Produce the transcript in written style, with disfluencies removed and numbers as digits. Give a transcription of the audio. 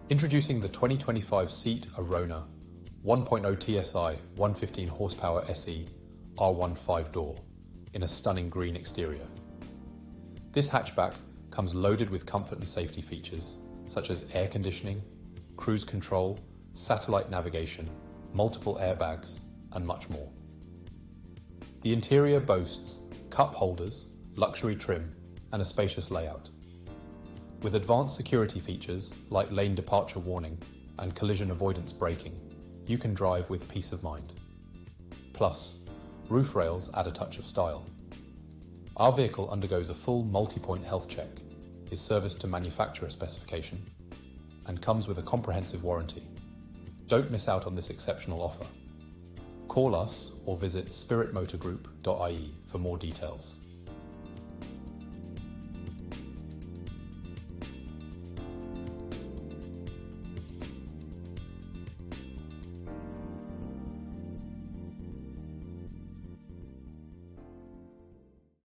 Introducing the 2025 Seat Arona 1.0 TSI 115 horsepower SE R1 5-door in a stunning green exterior. This hatchback comes loaded with comfort and safety features such as air conditioning, cruise control, satellite navigation, multiple airbags, and much more. The interior boasts cup holders, luxury trim, and a spacious layout. With advanced security features like lane departure warning and collision avoidance braking, you can drive with peace of mind. Plus, roof rails add a touch of style. Our vehicle undergoes a full multi-point health check, is serviced to manufacturer specification, and comes with a comprehensive warranty. Don't miss out on this exceptional offer. Call us or visit spiritmotorgroup.ie for more details.